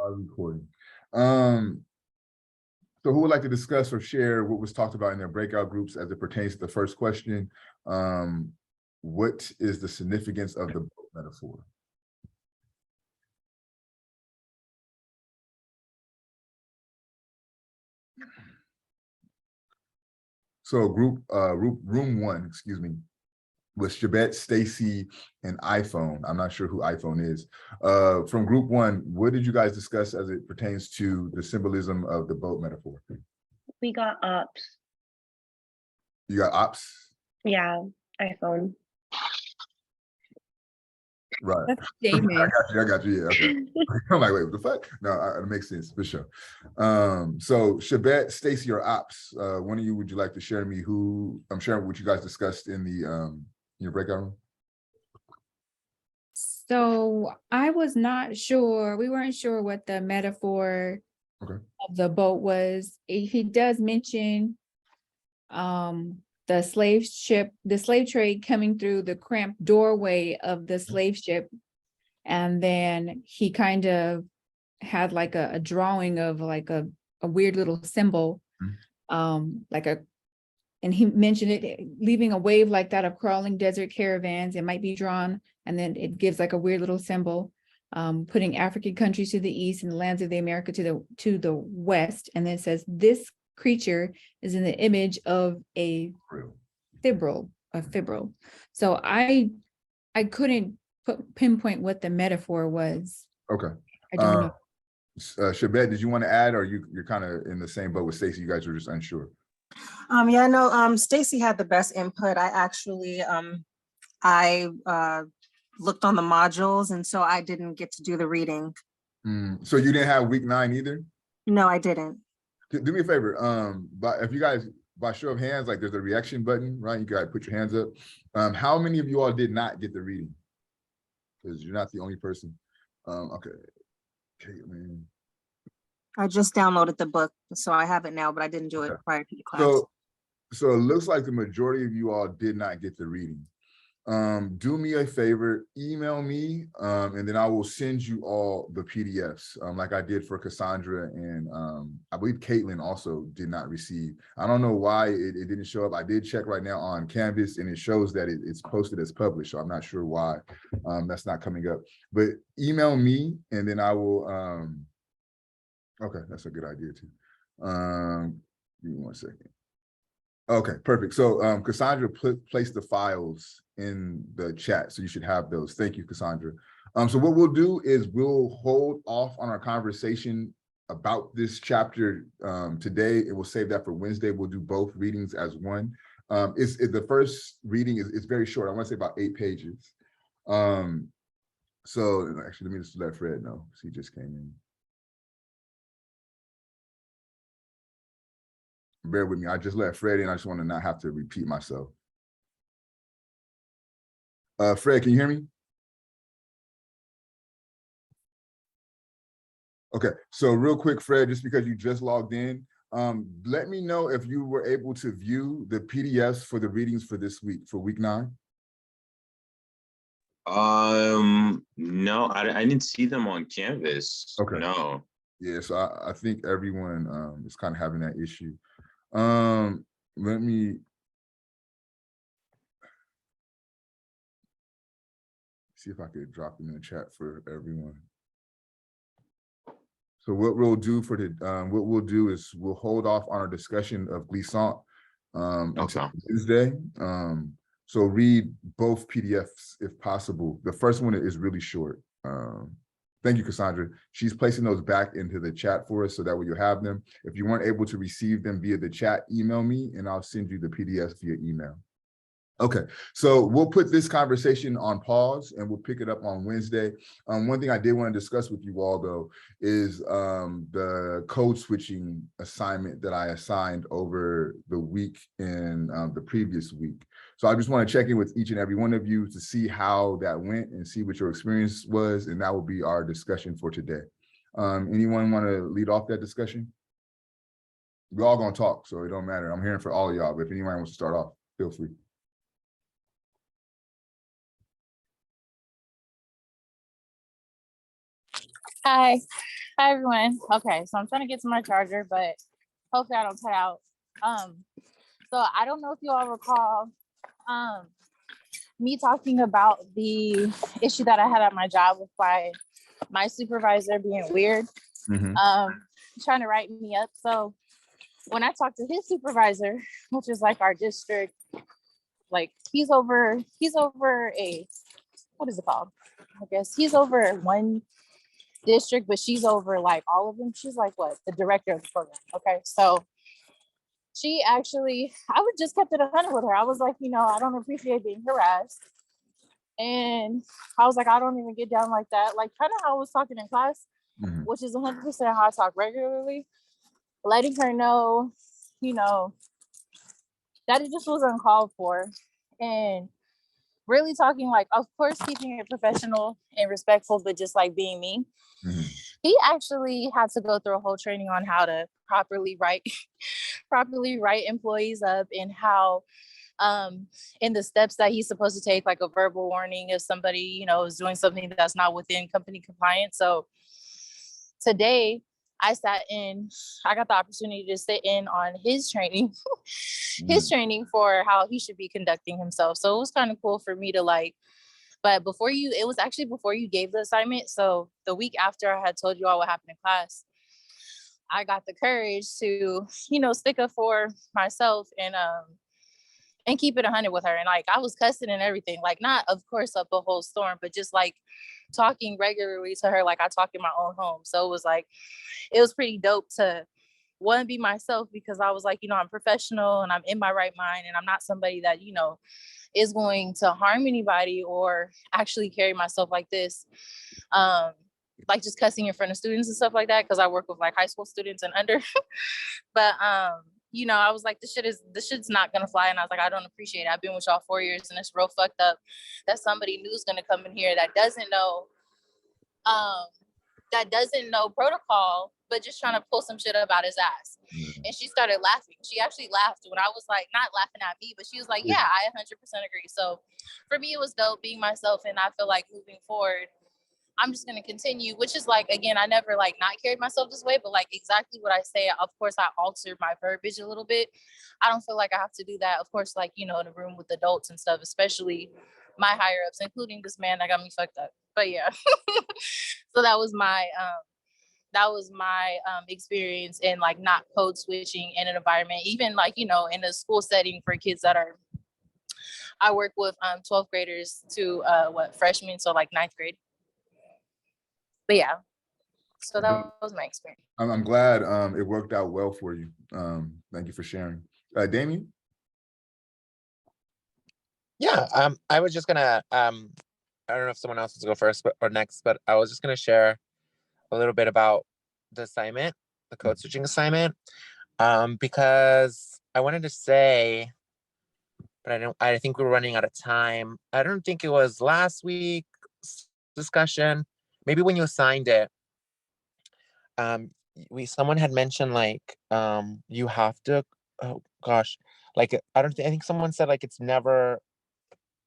Recording. So who would like to discuss or share what was talked about in their breakout groups as it pertains to the first question? What is the significance of the boat metaphor? So room one, excuse me, was Shabette, Stacy, and iPhone. I'm not sure who iPhone is. From group one, what did you guys discuss as it pertains to the symbolism of the boat metaphor? We got ops. You got ops? Yeah, iPhone. Right. That's statement. I got you. Yeah, okay. I'm like, wait, what the fuck? No, it makes sense for sure. So Shabette, Stacy, or ops, one of you, would you like to share me who I'm sharing what you guys discussed in the your breakout room? So I was not sure. We weren't sure what the metaphor of the boat was. He does mention the slave trade coming through the cramped doorway of the slave ship. And then he kind of had like a drawing of like a weird little symbol, and he mentioned it, leaving a wave like that of crawling desert caravans. It might be drawn, and then it gives like a weird little symbol, putting African countries to the east and the lands of the America to the west. And then it says, this creature is in the image of a fibril. So I couldn't pinpoint what the metaphor was. Okay. I don't know. Shabette, did you want to add, or you're kind of in the same boat with Stacey? You guys were just unsure. Yeah, no, Stacy had the best input. I actually, I looked on the modules, and so I didn't get to do the reading. So you didn't have week 9 either? No, I didn't. Do me a favor, but if you guys, by show of hands, like there's a reaction button, right? You gotta put your hands up. How many of you all did not get the reading? Because you're not the only person. Okay, Caitlin. I just downloaded the book, so I have it now, but I didn't do it prior to the class. So it looks like the majority of you all did not get the reading. Do me a favor, email me, and then I will send you all the PDFs, like I did for Cassandra, and I believe Caitlin also did not receive. I don't know why it didn't show up. I did check right now on Canvas, and it shows that it's posted as published, so I'm not sure why that's not coming up. But email me, and then I will, okay, that's a good idea too. Give me 1 second. Okay, perfect. So Cassandra placed the files in the chat, so you should have those. Thank you, Cassandra. So what we'll do is we'll hold off on our conversation about this chapter today, and we'll save that for Wednesday. We'll do both readings as one. The first reading is very short. I want to say about 8 pages. So actually, let me just let Fred know. He just came in. Bear with me. I just let Fred in. I just want to not have to repeat myself. Fred, can you hear me? Okay, so real quick, Fred, just because you just logged in, let me know if you were able to view the PDFs for the readings for this week, for week 9. No, I didn't see them on Canvas. Okay. No. Yeah, so I think everyone is kind of having that issue. Let me see if I could drop them in the chat for everyone. So what we'll do for is we'll hold off on our discussion of Glissant until Tuesday. So read both PDFs if possible. The first one is really short. Thank you, Cassandra. She's placing those back into the chat for us so that way you have them. If you weren't able to receive them via the chat, email me and I'll send you the PDFs via email. Okay, so we'll put this conversation on pause and we'll pick it up on Wednesday. One thing I did want to discuss with you all, though, is the code switching assignment that I assigned over the week in the previous week. So I just want to check in with each and every one of you to see how that went and see what your experience was, and that will be our discussion for today. Anyone want to lead off that discussion? We're all going to talk, so it don't matter. I'm hearing for all of y'all, but if anyone wants to start off, feel free. Hi. Hi everyone. Okay, so I'm trying to get to my charger, but hopefully I don't cut out. So I don't know if you all recall me talking about the issue that I had at my job with my supervisor being weird, Mhm. trying to write me up. So when I talked to his supervisor, which is like our district, like he's over a, what is it called? I guess he's over one district, but she's over like all of them. She's like what, the director of the program. Okay, so she actually, I would just kept it 100 with her. I was like, I don't appreciate being harassed, and I was like, I don't even get down like that, like kind of how I was talking in class, which is 100% how I talk regularly, letting her know, that it just was uncalled for, and really talking like, of course, keeping it professional and respectful, but just like being me. He actually had to go through a whole training on how to properly write employees up, and how in the steps that he's supposed to take, like a verbal warning if somebody, is doing something that's not within company compliance. So today I got the opportunity to sit in on his training, for how he should be conducting himself. So it was kind of cool for me to like, but it was actually before you gave the assignment. So the week after I had told you all what happened in class, I got the courage to, stick up for myself and keep it 100 with her. And like, I was cussing and everything, like not, of course, up a whole storm, but just like talking regularly to her, like I talk in my own home. So it was like, it was pretty dope to one, be myself, because I was like, I'm professional and I'm in my right mind, and I'm not somebody that, is going to harm anybody or actually carry myself like this. Like just cussing in front of students and stuff like that, because I work with like high school students and under. But I was like, this shit's not gonna fly. And I was like, I don't appreciate it. I've been with y'all 4 years, and it's real fucked up that somebody new is gonna come in here that doesn't know protocol, but just trying to pull some shit up out his ass. And she started laughing. She actually laughed when I was like, not laughing at me, but she was like, yeah, I 100% agree. So for me, it was dope being myself. And I feel like moving forward, I'm just going to continue, which is like, again, I never like not carried myself this way, but like exactly what I say. Of course, I altered my verbiage a little bit. I don't feel like I have to do that. Of course, like, in a room with adults and stuff, especially my higher ups, including this man that got me fucked up. But yeah, so that was my experience in like not code switching in an environment, even like, in a school setting for kids I work with 12th graders to freshmen, so like 9th grade. But yeah, so that was my experience. I'm glad it worked out well for you. Thank you for sharing. Damien? Yeah, I was just gonna I don't know if someone else wants to go first or next, but I was just gonna share a little bit about the assignment, the code switching assignment, because I wanted to say, but I think we were running out of time. I don't think it was last week's discussion, maybe when you assigned it. Someone had mentioned like you have to, oh gosh, like I think someone said like it's never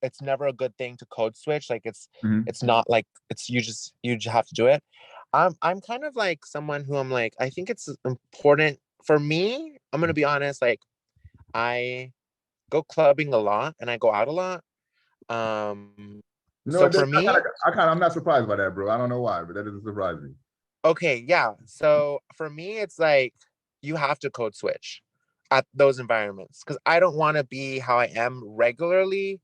a good thing to code switch, like it's not like you just have to do it. I'm kind of like someone who I'm like, I think it's important for me. I'm gonna be honest, like I go clubbing a lot and I go out a lot. So for me, I'm not surprised by that, bro. I don't know why, but that doesn't surprise me. Okay, yeah. So for me, it's like you have to code switch at those environments, because I don't want to be how I am regularly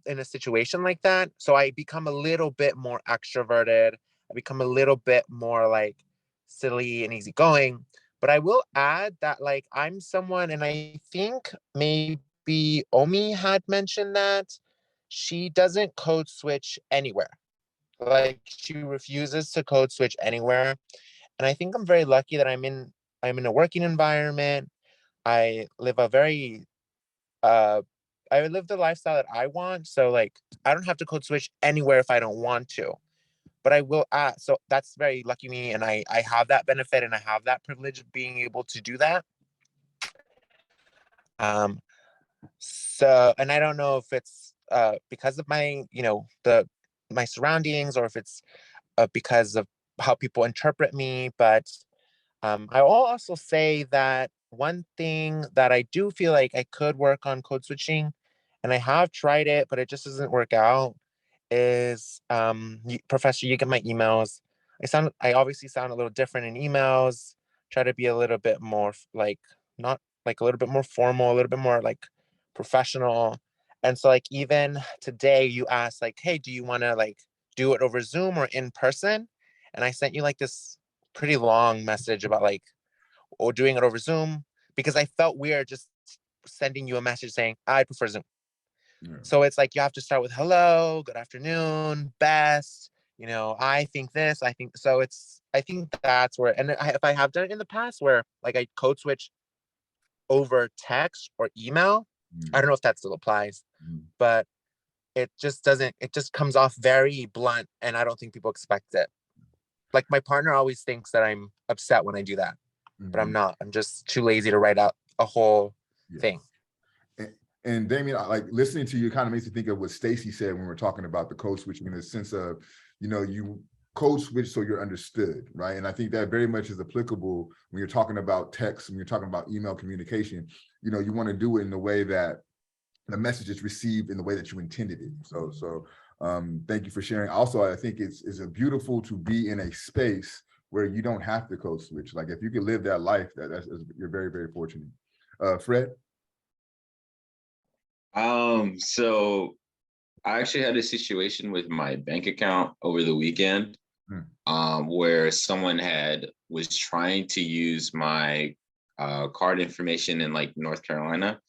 in a situation like that. So I become a little bit more extroverted. I become a little bit more like silly and easygoing. But I will add that like I'm someone, and I think maybe Omi had mentioned that she doesn't code switch anywhere. Like she refuses to code switch anywhere. And I think I'm very lucky that I'm in a working environment. I live I live the lifestyle that I want. So like I don't have to code switch anywhere if I don't want to. But I will ask. So that's very lucky me. And I have that benefit and I have that privilege of being able to do that. So, and I don't know if it's because of my, my surroundings, or if it's because of how people interpret me. But I will also say that one thing that I do feel like I could work on code switching, and I have tried it, but it just doesn't work out, is Professor, you get my emails. I obviously sound a little different in emails, try to be a little bit more like, not like a little bit more formal, a little bit more like professional. And so like even today you asked like, hey, do you want to like do it over Zoom or in person? And I sent you like this pretty long message about like, or doing it over Zoom, because I felt weird just sending you a message saying I prefer Zoom. Yeah. So it's like you have to start with hello, good afternoon, best, I think this, I think so. I think that's where, and if I have done it in the past where like I code switch over text or email, I don't know if that still applies, but it just doesn't, it just comes off very blunt, and I don't think people expect it. Like my partner always thinks that I'm upset when I do that, but I'm not. I'm just too lazy to write out a whole thing. And Damien, like listening to you kind of makes me think of what Stacy said when we were talking about the code switching, in the sense of, you code switch so you're understood, right? And I think that very much is applicable when you're talking about text, when you're talking about email communication. You want to do it in the way that the message is received in the way that you intended it. So thank you for sharing. Also, I think it's beautiful to be in a space where you don't have to code switch. Like if you can live that life, you're very, very fortunate. Fred? So I actually had a situation with my bank account over the weekend, where someone was trying to use my card information in like North Carolina.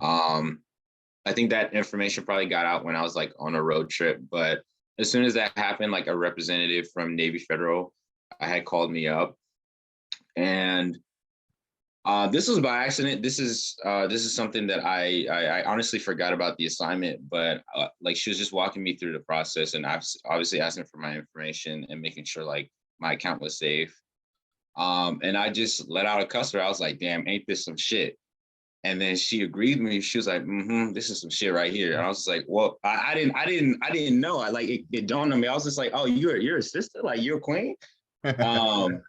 I think that information probably got out when I was like on a road trip, but as soon as that happened, like a representative from Navy Federal had called me up, and this was by accident. This is something that I honestly forgot about the assignment, but like she was just walking me through the process, and I was obviously asking for my information and making sure like my account was safe. And I just let out a cuss word. I was like, "Damn, ain't this some shit?" And then she agreed with me. She was like, "This is some shit right here." And I was just like, "Well, I didn't know." I like it dawned on me. I was just like, "Oh, you're a sister? Like you're a queen?" And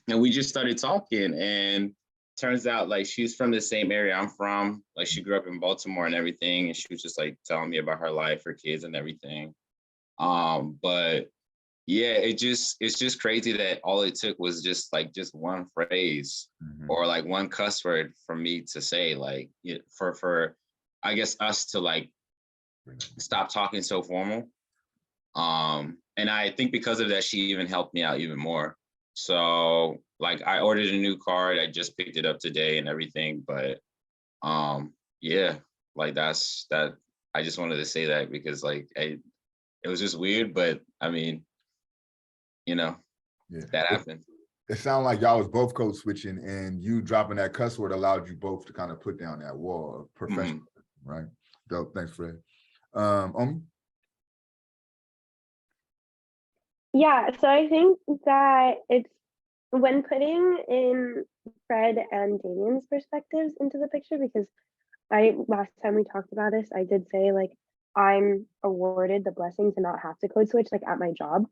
we just started talking, and turns out like she's from the same area I'm from. Like she grew up in Baltimore and everything, and she was just like telling me about her life, her kids, and everything. But yeah, it's just crazy that all it took was just one phrase or like one cuss word for me to say, like for I guess us to like stop talking so formal. And I think because of that, she even helped me out even more. So like I ordered a new card, I just picked it up today and everything. But yeah, like that's that. I just wanted to say that because like it was just weird, but I mean, that happened. It sounded like y'all was both code switching, and you dropping that cuss word allowed you both to kind of put down that wall of professionalism, right? Dope. Thanks, Fred. Omi? Yeah, so I think that it's when putting in Fred and Damien's perspectives into the picture, because last time we talked about this, I did say like I'm awarded the blessing to not have to code switch like at my job.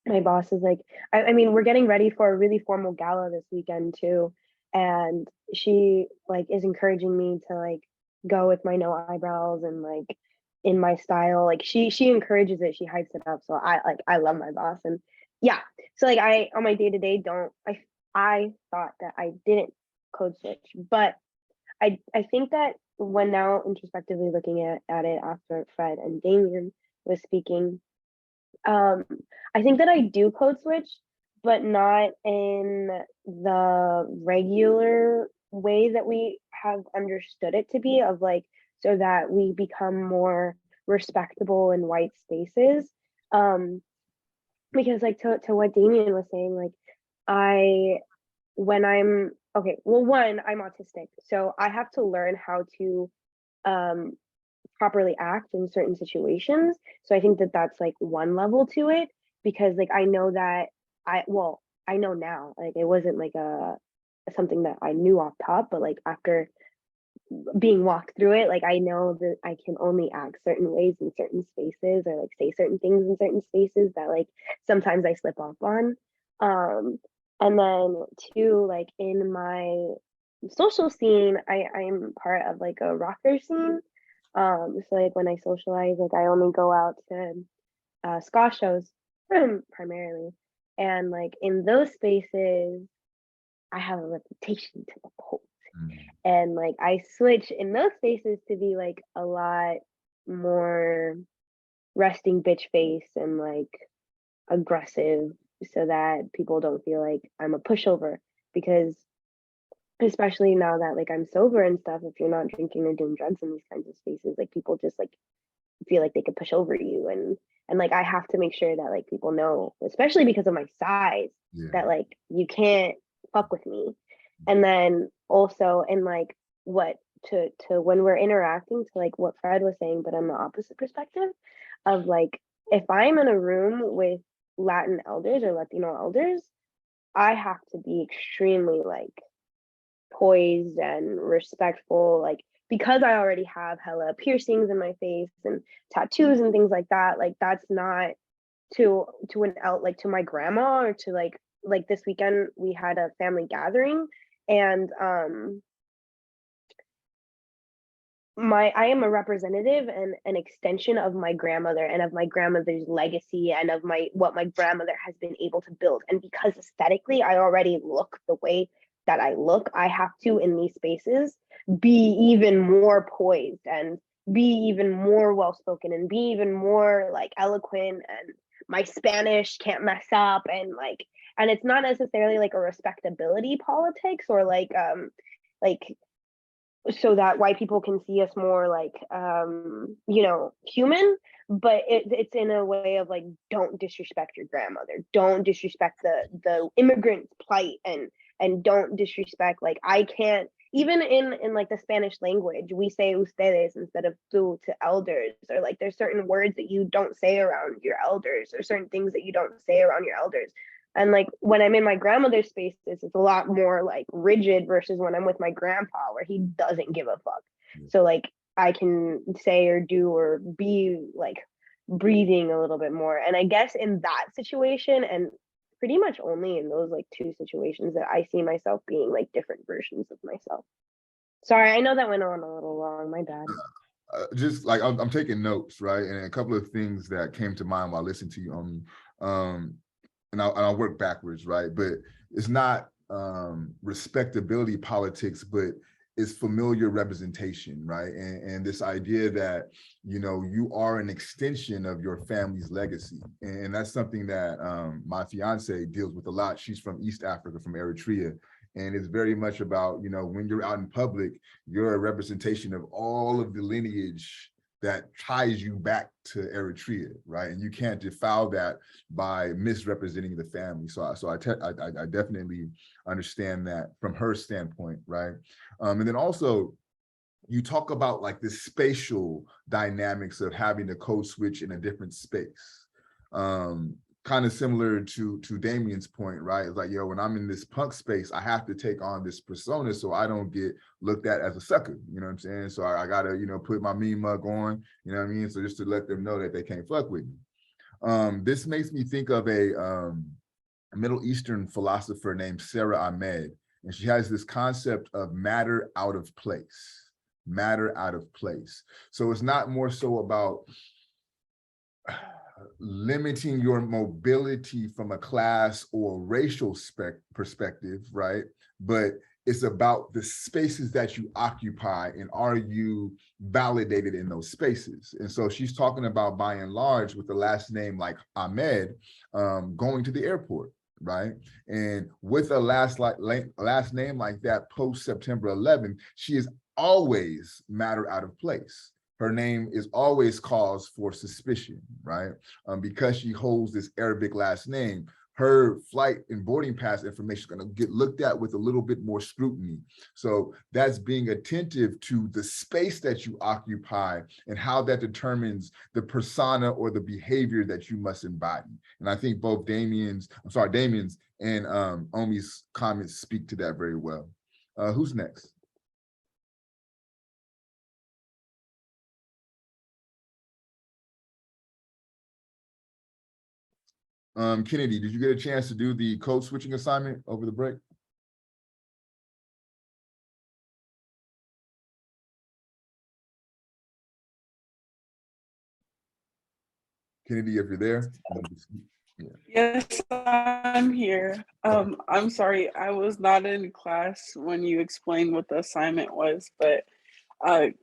My boss is like, I mean, we're getting ready for a really formal gala this weekend too. And she like is encouraging me to like go with my no eyebrows and like in my style. Like she encourages it, she hypes it up. So I love my boss. And yeah. So like I on my day-to-day I thought that I didn't code switch, but I think that when now introspectively looking at it after Fred and Damien was speaking, I think that I do code switch, but not in the regular way that we have understood it to be, of like, so that we become more respectable in white spaces. Because like to what Damien was saying, like when I'm okay, well, one, I'm autistic, so I have to learn how to properly act in certain situations. So I think that that's like one level to it, because like I know that I know now, like it wasn't like something that I knew off top, but like after being walked through it, like I know that I can only act certain ways in certain spaces or like say certain things in certain spaces that like sometimes I slip off on. And then two, like in my social scene, I'm part of like a rocker scene. So like when I socialize, like I only go out to ska shows primarily. And like in those spaces, I have a reputation to uphold. And like I switch in those spaces to be like a lot more resting bitch face and like aggressive so that people don't feel like I'm a pushover, because especially now that like I'm sober and stuff, if you're not drinking or doing drugs in these kinds of spaces, like people just like feel like they could push over you, and like I have to make sure that like people know, especially because of my size, that like you can't fuck with me. And then also in like what to when we're interacting, to like what Fred was saying, but on the opposite perspective of like if I'm in a room with Latin elders or Latino elders, I have to be extremely like poised and respectful, like because I already have hella piercings in my face and tattoos and things like that. Like that's not to an out like to my grandma or to like this weekend we had a family gathering, and I am a representative and an extension of my grandmother and of my grandmother's legacy and of what my grandmother has been able to build. And because aesthetically I already look the way that I look, I have to in these spaces be even more poised and be even more well-spoken and be even more like eloquent, and my Spanish can't mess up, and like, and it's not necessarily like a respectability politics or like so that white people can see us more like human, but it's in a way of like, don't disrespect your grandmother, don't disrespect the immigrant plight, and don't disrespect, like I can't, even in like the Spanish language, we say ustedes instead of tú to elders, or like there's certain words that you don't say around your elders, or certain things that you don't say around your elders. And like when I'm in my grandmother's spaces, it's a lot more like rigid versus when I'm with my grandpa, where he doesn't give a fuck. So like I can say or do or be like breathing a little bit more. And I guess in that situation, and pretty much only in those like two situations, that I see myself being like different versions of myself. Sorry, I know that went on a little long, my bad. Just like I'm taking notes, right? And a couple of things that came to mind while listening to you and I'll work backwards, right? But it's not respectability politics, but it's familiar representation, right? And this idea that, you are an extension of your family's legacy. And that's something that my fiance deals with a lot. She's from East Africa, from Eritrea. And it's very much about, when you're out in public, you're a representation of all of the lineage that ties you back to Eritrea, right? And you can't defile that by misrepresenting the family. So I definitely understand that from her standpoint, right? And then also, you talk about like the spatial dynamics of having to code switch in a different space. Kind of similar to Damien's point, right? It's like, when I'm in this punk space, I have to take on this persona so I don't get looked at as a sucker, you know what I'm saying? So I gotta, put my mean mug on, you know what I mean? So just to let them know that they can't fuck with me. This makes me think of a Middle Eastern philosopher named Sarah Ahmed, and she has this concept of matter out of place, matter out of place. So it's not more so about limiting your mobility from a class or racial perspective, right? But it's about the spaces that you occupy, and are you validated in those spaces? And so she's talking about, by and large, with the last name like Ahmed, going to the airport, right? And with a last name like that, post September 11th, she is always matter out of place. Her name is always cause for suspicion, right? Because she holds this Arabic last name, her flight and boarding pass information is going to get looked at with a little bit more scrutiny. So that's being attentive to the space that you occupy and how that determines the persona or the behavior that you must embody. And I think both Damien's and Omi's comments speak to that very well. Who's next? Kennedy, did you get a chance to do the code switching assignment over the break? Kennedy, if you're there. Yes, I'm here. I'm sorry, I was not in class when you explained what the assignment was, but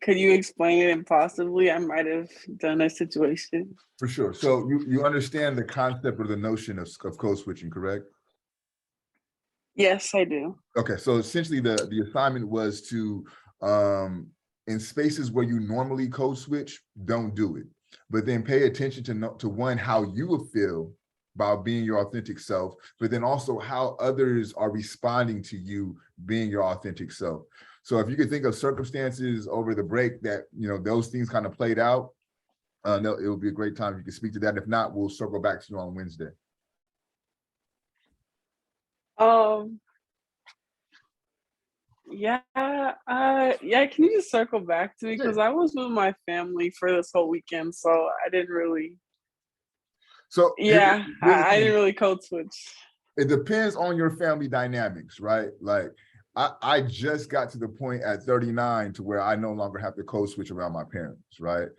could you explain it, and possibly I might have done a situation? For sure. So you understand the concept or the notion of code switching, correct? Yes, I do. Okay, so essentially the assignment was to in spaces where you normally code switch, don't do it. But then pay attention to one, how you will feel about being your authentic self, but then also how others are responding to you being your authentic self. So if you could think of circumstances over the break that, you know, those things kind of played out, no, it would be a great time if you could speak to that. If not, we'll circle back to you on Wednesday. Yeah, yeah, can you just circle back to me? Because I was with my family for this whole weekend, so I didn't really, So yeah, I didn't really code switch. It depends on your family dynamics, right? Like I just got to the point at 39 to where I no longer have to code switch around my parents, right?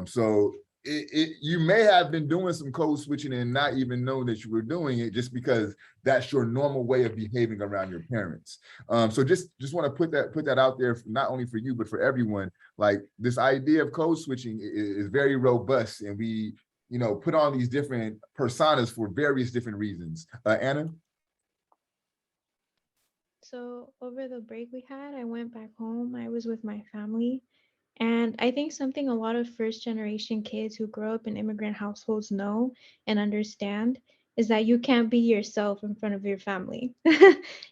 So you may have been doing some code switching and not even know that you were doing it, just because that's your normal way of behaving around your parents. So just want to put that out there, not only for you but for everyone. Like, this idea of code switching is very robust, and we, you know, put on these different personas for various different reasons. Anna? So over the break we had, I went back home. I was with my family. And I think something a lot of first generation kids who grow up in immigrant households know and understand is that you can't be yourself in front of your family.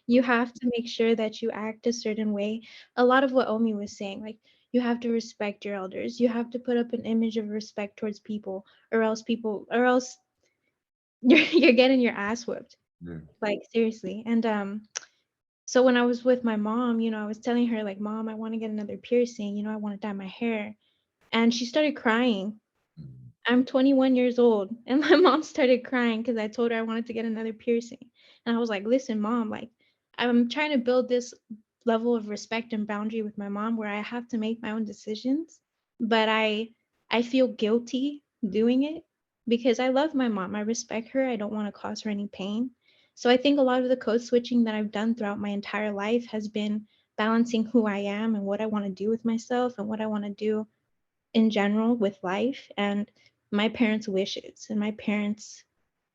You have to make sure that you act a certain way. A lot of what Omi was saying, like, you have to respect your elders. You have to put up an image of respect towards people, or else you're getting your ass whipped. Yeah. Like, seriously. And so when I was with my mom, I was telling her, like, Mom, I want to get another piercing. I want to dye my hair. And she started crying. I'm 21 years old, and my mom started crying because I told her I wanted to get another piercing. And I was like, listen, Mom, like, I'm trying to build this level of respect and boundary with my mom where I have to make my own decisions, but I feel guilty doing it because I love my mom. I respect her. I don't want to cause her any pain. So I think a lot of the code switching that I've done throughout my entire life has been balancing who I am and what I want to do with myself and what I want to do in general with life, and my parents' wishes and my parents'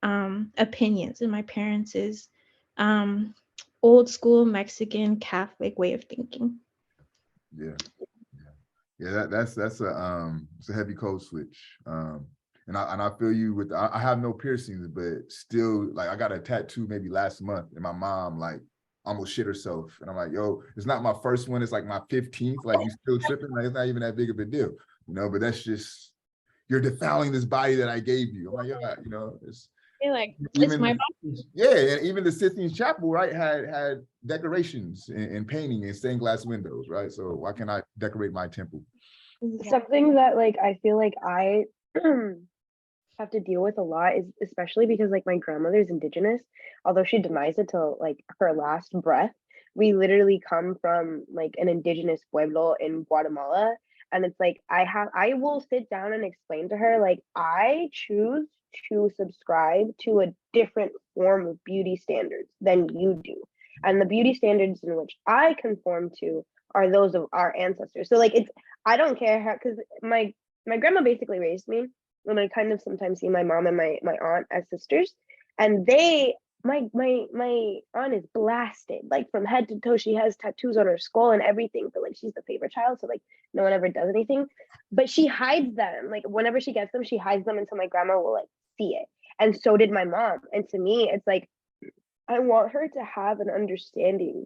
opinions and my parents' old school Mexican Catholic way of thinking. Yeah. That's it's a heavy code switch. And I feel you with, I have no piercings, but still, like, I got a tattoo maybe last month, and my mom like almost shit herself, and I'm like, yo, it's not my first one, it's like my 15th. Like, you still tripping? Like, it's not even that big of a deal, but that's just, you're defiling this body that I gave you. I'm like, yeah, it's Like, even it's my and even the Sistine Chapel, right, had decorations and painting and stained glass windows, right? So why can't I decorate my temple? Something that, like, I feel like I have to deal with a lot is, especially because, like, my grandmother's indigenous, although she denies it till like her last breath. We literally come from like an indigenous pueblo in Guatemala, and it's like I will sit down and explain to her, like, I choose to subscribe to a different form of beauty standards than you do, and the beauty standards in which I conform to are those of our ancestors. So, like, it's, I don't care how, because my grandma basically raised me, and I kind of sometimes see my mom and my aunt as sisters, and my aunt is blasted, like, from head to toe. She has tattoos on her skull and everything, but like, she's the favorite child, so like no one ever does anything, but she hides them. Like, whenever she gets them, she hides them until my grandma will like see it. And so did my mom. And to me, it's like, I want her to have an understanding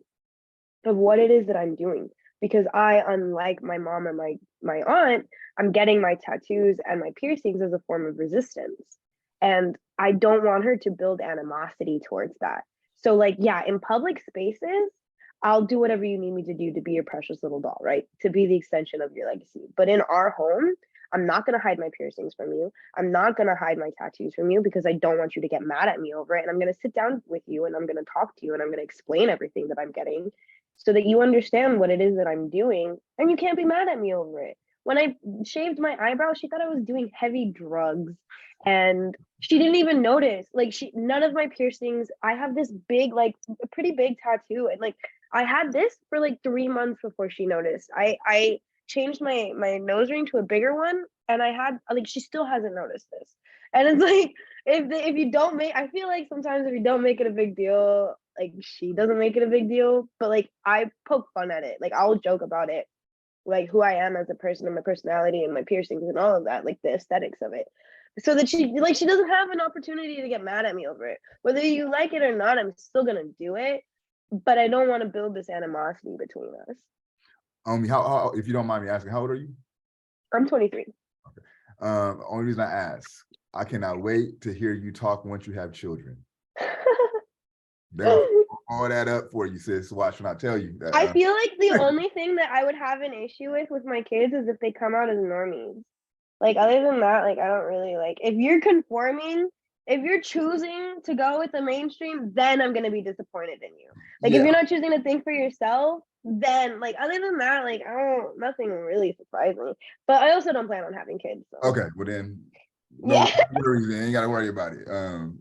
of what it is that I'm doing, because I, unlike my mom and my aunt, I'm getting my tattoos and my piercings as a form of resistance, and I don't want her to build animosity towards that. So, like, yeah, in public spaces, I'll do whatever you need me to do to be your precious little doll, right? To be the extension of your legacy. But in our home, I'm not going to hide my piercings from you. I'm not going to hide my tattoos from you because I don't want you to get mad at me over it. And I'm going to sit down with you and I'm going to talk to you and I'm going to explain everything that I'm getting so that you understand what it is that I'm doing and you can't be mad at me over it. When I shaved my eyebrow, she thought I was doing heavy drugs and she didn't even notice. Like none of my piercings, I have this big, like a pretty big tattoo. And like, I had this for like 3 months before she noticed. I changed my nose ring to a bigger one and I had like, she still hasn't noticed this. And it's like, if you don't make, I feel like sometimes if you don't make it a big deal, like she doesn't make it a big deal, but like I poke fun at it. Like I'll joke about it, like who I am as a person and my personality and my piercings and all of that, like the aesthetics of it. So that she doesn't have an opportunity to get mad at me over it. Whether you like it or not, I'm still gonna do it. But I don't want to build this animosity between us. How if you don't mind me asking, how old are you? I'm 23. Okay. Only reason I ask, I cannot wait to hear you talk once you have children. They'll all that up for you, sis. Watch when I tell you that. I feel like the only thing that I would have an issue with my kids is if they come out as normies. Like other than that, like I don't really like if you're conforming, if you're choosing to go with the mainstream, then I'm gonna be disappointed in you. Like if you're not choosing to think for yourself, then like other than that, like I don't nothing really surprised me. But I also don't plan on having kids. So. Okay, well then no worries, man. You ain't gotta worry about it.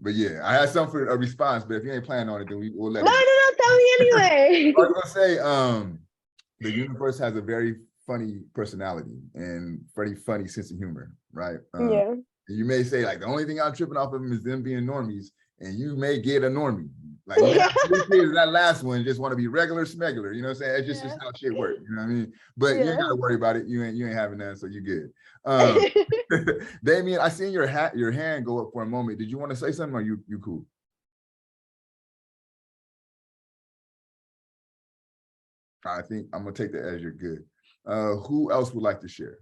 But yeah, I had something for a response, but if you ain't planning on it, then we'll let it. No, tell me anyway. I was gonna say, the universe has a very funny personality and very funny sense of humor, right? Yeah. You may say like the only thing I'm tripping off of them is them being normies, and you may get a normie. Like that last one just want to be regular smegular, you know what I'm saying? It's just how shit works, you know what I mean? But you ain't gotta worry about it. You ain't having that, so you good. Damien, I seen your hand go up for a moment. Did you want to say something or you cool? I think I'm gonna take that as you're good. Who else would like to share?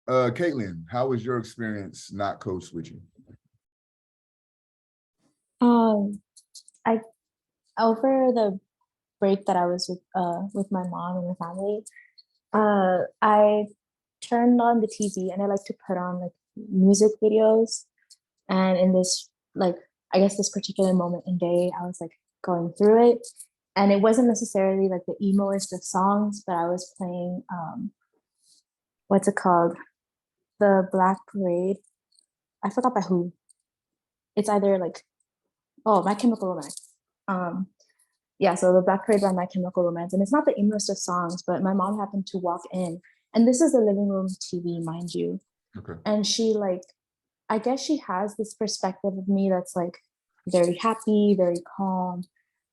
Caitlin, how was your experience not code switching? I over the break that I was with my mom and the family, I turned on the TV and I like to put on like music videos. And in this, like, I guess this particular moment in day, I was like going through it. And it wasn't necessarily like the emoist of songs, but I was playing, what's it called? The Black Parade. I forgot by who. It's either like, oh, My Chemical Romance. Yeah, so the Black Parade by My Chemical Romance. And it's not the emoist of songs, but my mom happened to walk in. And this is the living room TV, mind you. Okay. And she like, I guess she has this perspective of me that's like very happy, very calm.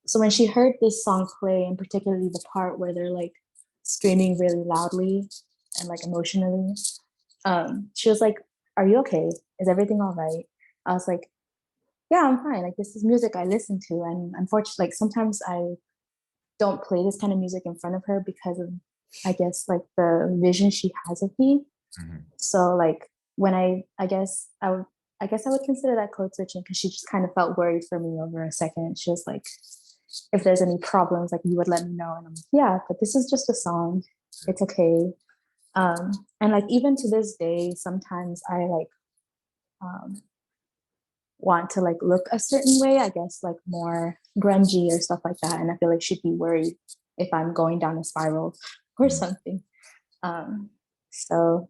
So when she heard this song play, and particularly the part where they're like screaming really loudly and like emotionally, she was like, "Are you okay? Is everything all right?" I was like, "Yeah, I'm fine. Like this is music I listen to." And unfortunately, like sometimes I don't play this kind of music in front of her because of, I guess, like the vision she has of me. Mm-hmm. So like when I guess I would consider that code switching because she just kind of felt worried for me over a second. She was like, if there's any problems, like you would let me know. And I'm like, yeah, but this is just a song. It's okay. And like even to this day, sometimes I like want to like look a certain way, I guess like more grungy or stuff like that. And I feel like she'd be worried if I'm going down a spiral or something. So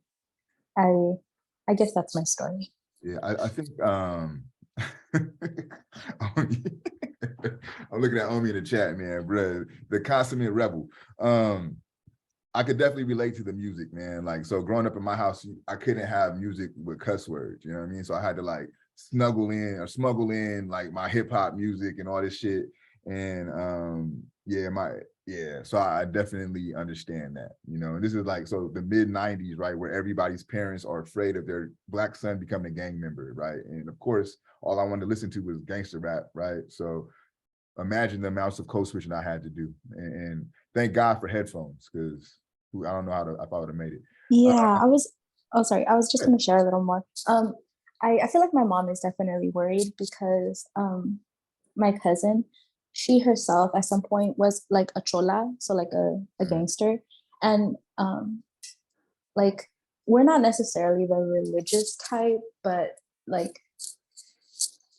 I guess that's my story. Yeah, I think I'm looking at Omi in the chat, man, bro. The consummate rebel. I could definitely relate to the music, man. Like, so growing up in my house, I couldn't have music with cuss words, you know what I mean? So I had to like smuggle in like my hip hop music and all this shit. And so I definitely understand that, you know. And this is like, so the mid 90s, right, where everybody's parents are afraid of their black son becoming a gang member, right? And of course, all I wanted to listen to was gangster rap, right? So imagine the amounts of code switching I had to do. And thank God for headphones, because I don't know if I would have made it. Yeah, I was just gonna share a little more. I feel like my mom is definitely worried because my cousin, she herself at some point was like a chola, so like a gangster. And like, we're not necessarily the religious type, but like,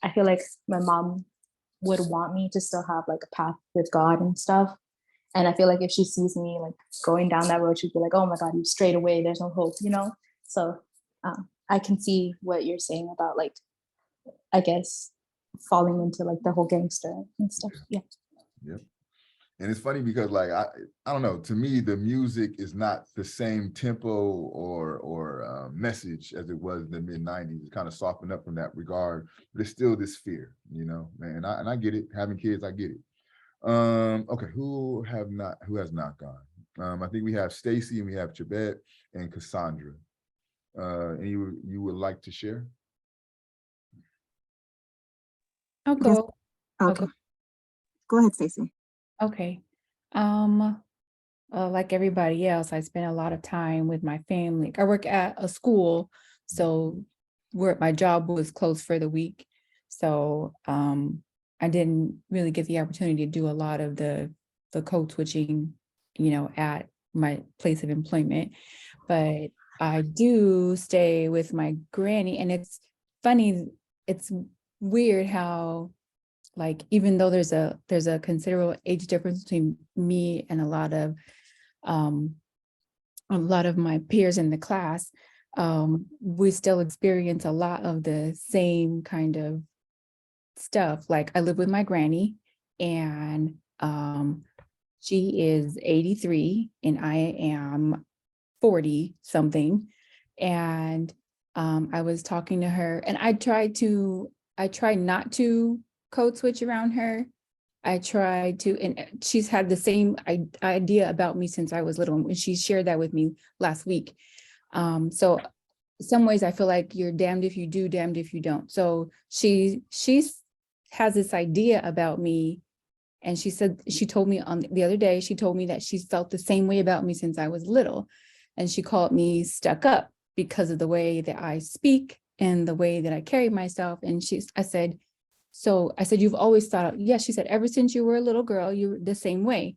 I feel like my mom would want me to still have like a path with God and stuff. And I feel like if she sees me like going down that road, she'd be like, oh my God, you strayed away, there's no hope, you know? So I can see what you're saying about like, I guess, falling into like the whole gangster and stuff. Yeah. Yep. And it's funny because like, I don't know, to me, the music is not the same tempo or message as it was in the mid-90s. It kind of softened up from that regard, but it's still this fear, you know, man. And I get it, having kids, I get it. Okay, who has not gone? I think we have Stacy and we have Chabet and Cassandra. And you would like to share? I'll go. Okay. Go ahead, Stacy. Okay. Like everybody else, I spend a lot of time with my family. I work at a school, so my job was closed for the week. So I didn't really get the opportunity to do a lot of the code switching, you know, at my place of employment. But I do stay with my granny, and it's funny, it's weird how, like, even though there's a considerable age difference between me and a lot of my peers in the class, we still experience a lot of the same kind of stuff. Like, I live with my granny, and she is 83 and I am 40 something. And I was talking to her, and I try not to code switch around her. I try to, and she's had the same idea about me since I was little, and she shared that with me last week. So in some ways I feel like you're damned if you do, damned if you don't. So she has this idea about me, and she told me on the other day, she told me that she's felt the same way about me since I was little, and she called me stuck up because of the way that I speak and the way that I carry myself. And I said, you've always thought, yes, she said, ever since you were a little girl, you were the same way.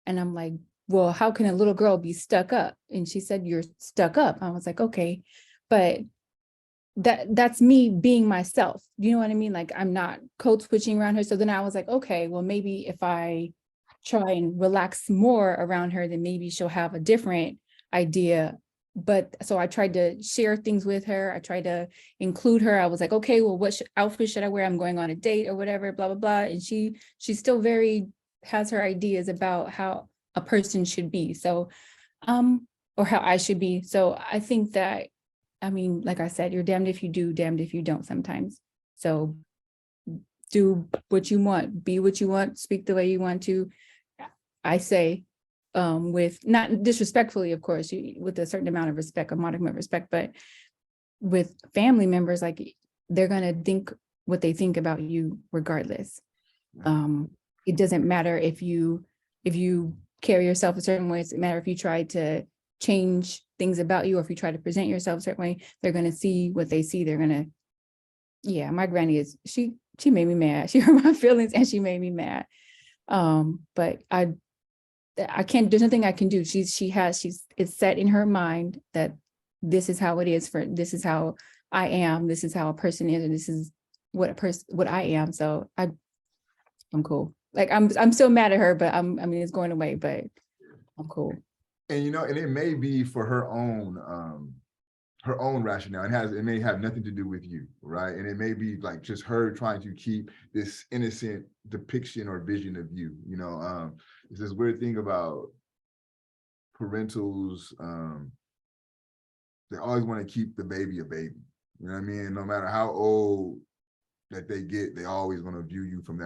And I'm like, well, how can a little girl be stuck up? And she said, you're stuck up. I was like, okay, but that's me being myself. You know what I mean? Like, I'm not code switching around her. So then I was like, okay, well, maybe if I try and relax more around her, then maybe she'll have a different idea. But so I tried to share things with her. I tried to include her. I was like, okay, well, what outfit should I wear? I'm going on a date or whatever, blah, blah, blah. And she still has her ideas about how a person should be. So, or how I should be. So I think that, I mean, like I said, you're damned if you do, damned if you don't sometimes. So do what you want, be what you want, speak the way you want to. I say, with not disrespectfully, of course, with a certain amount of respect, a modicum of respect, but with family members, like, they're gonna think what they think about you regardless. It doesn't matter if you carry yourself a certain way. It doesn't matter if you try to change things about you, or if you try to present yourself a certain way. They're gonna see what they see. They're gonna, yeah, my granny is, she made me mad. She hurt my feelings and she made me mad. But I can't, there's nothing I can do. It's set in her mind that this is how it is, this is how I am, this is how a person is, and this is what I am. So I'm cool. Like, I'm still mad at her, but I mean, it's going away, but I'm cool. And, you know, and it may be for her own rationale. It may have nothing to do with you, right? And it may be like just her trying to keep this innocent depiction or vision of you. You know, it's this weird thing about parentals. They always want to keep the baby a baby. You know what I mean? No matter how old that they get, they always want to view you from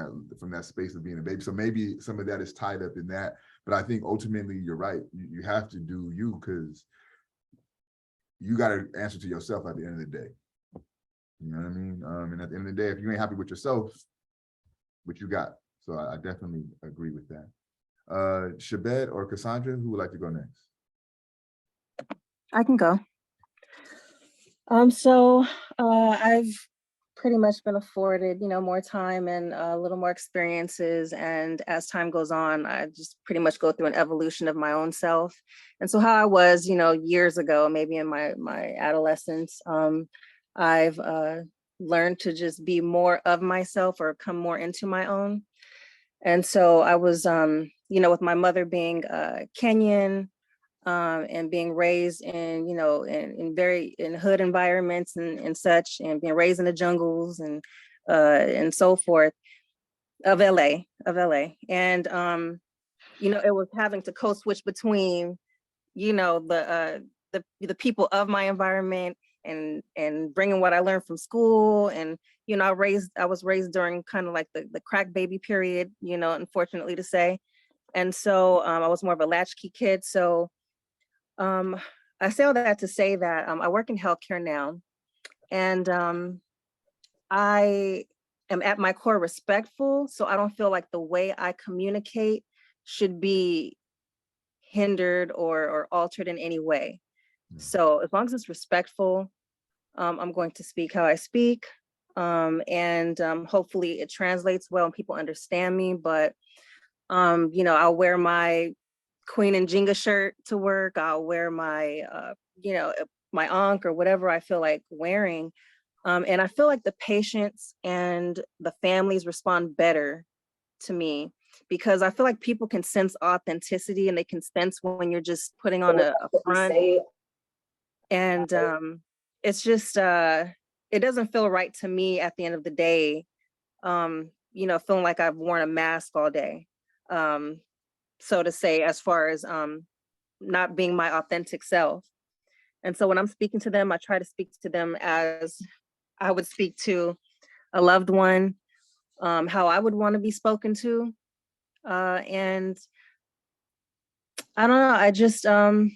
that space of being a baby. So maybe some of that is tied up in that. But I think ultimately you're right. You have to do you, because you got to answer to yourself at the end of the day. You know what I mean? And at the end of the day, if you ain't happy with yourself, what you got? So I definitely agree with that. Shabed or Cassandra, who would like to go next? I can go. I've pretty much been afforded, more time and a little more experiences. And as time goes on, I just pretty much go through an evolution of my own self. And so how I was, years ago, maybe in my adolescence, I've learned to just be more of myself or come more into my own. And so I was, with my mother being Kenyan, and being raised in, in hood environments and such, and being raised in the jungles and so forth of LA. And, it was having to code switch between, the people of my environment and bringing what I learned from school. And, I was raised during kind of like the crack baby period, unfortunately to say. And so I was more of a latchkey kid. So I say all that to say that I work in healthcare now, and I am at my core respectful. So I don't feel like the way I communicate should be hindered or altered in any way. So as long as it's respectful, I'm going to speak how I speak. And hopefully it translates well and people understand me. But, I'll wear my Queen and Jenga shirt to work. I'll wear my, my Ankh or whatever I feel like wearing. And I feel like the patients and the families respond better to me, because I feel like people can sense authenticity and they can sense when you're just putting on a front. And it's just, it doesn't feel right to me at the end of the day, feeling like I've worn a mask all day. So to say, as far as not being my authentic self. And so when I'm speaking to them, I try to speak to them as I would speak to a loved one, how I would want to be spoken to. And I don't know, I just, I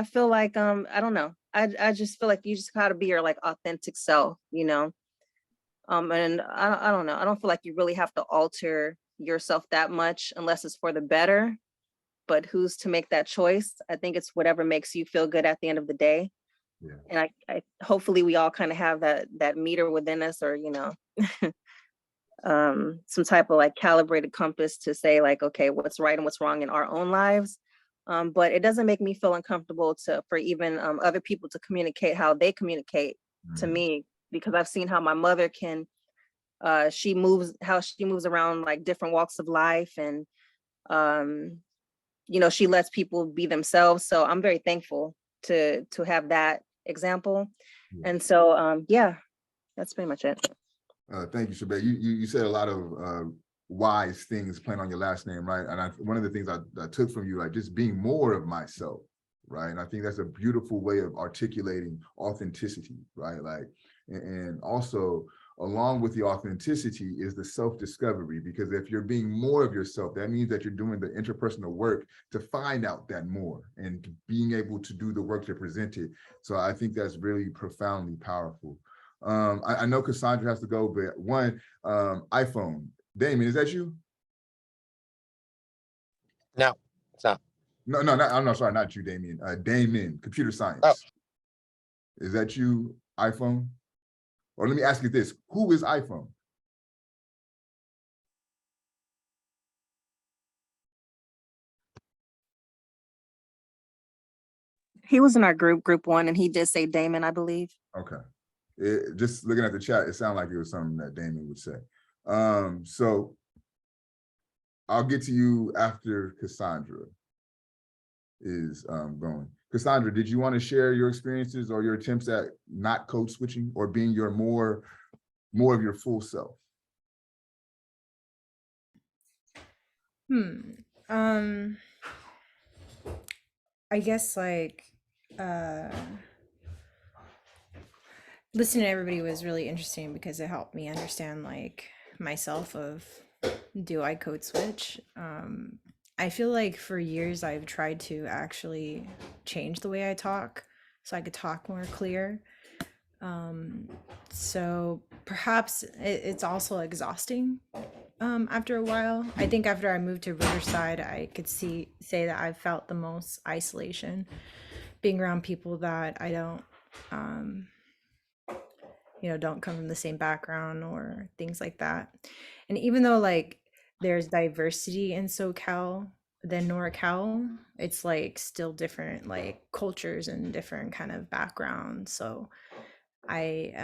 feel like, I don't know. I just feel like you just gotta be your like authentic self, and I don't know. I don't feel like you really have to alter yourself that much unless it's for the better. But who's to make that choice? I think it's whatever makes you feel good at the end of the day. Yeah. And I hopefully we all kind of have that meter within us, or some type of like calibrated compass to say like, okay, what's right and what's wrong in our own lives. But it doesn't make me feel uncomfortable for even other people to communicate how they communicate to me, because I've seen how my mother can, she moves around like different walks of life, and she lets people be themselves. So I'm very thankful to have that example. Yeah. And so that's pretty much it. Thank you, Shabay. You said a lot of wise things playing on your last name, right? And one of the things I took from you, like just being more of myself, right? And I think that's a beautiful way of articulating authenticity, right? Like, and also along with the authenticity is the self-discovery, because if you're being more of yourself, that means that you're doing the interpersonal work to find out that more and being able to do the work to present it. So I think that's really profoundly powerful. I know Cassandra has to go, but one, iPhone. Damien, is that you? No, it's not. No, I'm not sorry, not you, Damien. Damien, computer science. Oh. Is that you, iPhone? Or let me ask you this, who is iPhone? He was in our group one, and he did say Damon, I believe. Okay. Just looking at the chat, it sounded like it was something that Damon would say. So I'll get to you after Cassandra is going. Cassandra, did you want to share your experiences or your attempts at not code switching or being your more of your full self? I guess like listening to everybody was really interesting because it helped me understand like myself of, do I code switch? I feel like for years I've tried to actually change the way I talk so I could talk more clear. So perhaps it's also exhausting after a while. I think after I moved to Riverside, I could say that I felt the most isolation, being around people that I don't don't come from the same background or things like that. And even though like there's diversity in SoCal than NorCal, it's like still different like cultures and different kind of backgrounds. So I've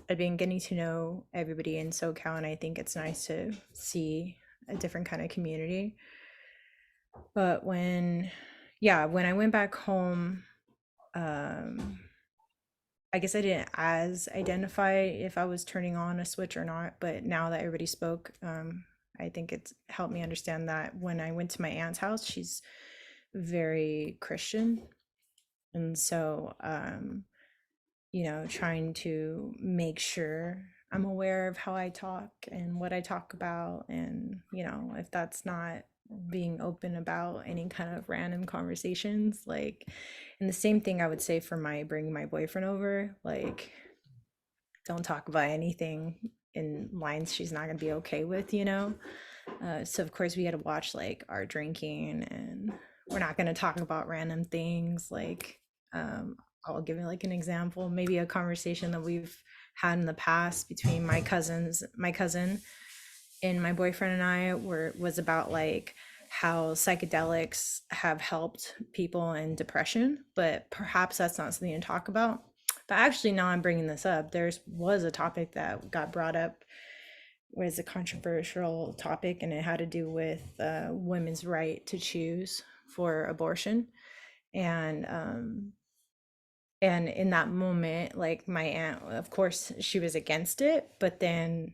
been getting to know everybody in SoCal, and I think it's nice to see a different kind of community. But when I went back home, I guess I didn't as identify if I was turning on a switch or not, but now that everybody spoke, I think it's helped me understand that when I went to my aunt's house, she's very Christian. And so, trying to make sure I'm aware of how I talk and what I talk about. And, if that's not being open about any kind of random conversations, like, and the same thing I would say for bringing my boyfriend over, like, don't talk about anything in lines she's not going to be okay with, so of course we had to watch like our drinking, and we're not going to talk about random things. Like, I'll give you like an example, maybe a conversation that we've had in the past between my cousin and my boyfriend and I was about like how psychedelics have helped people in depression, but perhaps that's not something to talk about. But actually, now I'm bringing this up, there was a topic that got brought up, was a controversial topic, and it had to do with women's right to choose for abortion. And in that moment, like, my aunt, of course, she was against it, but then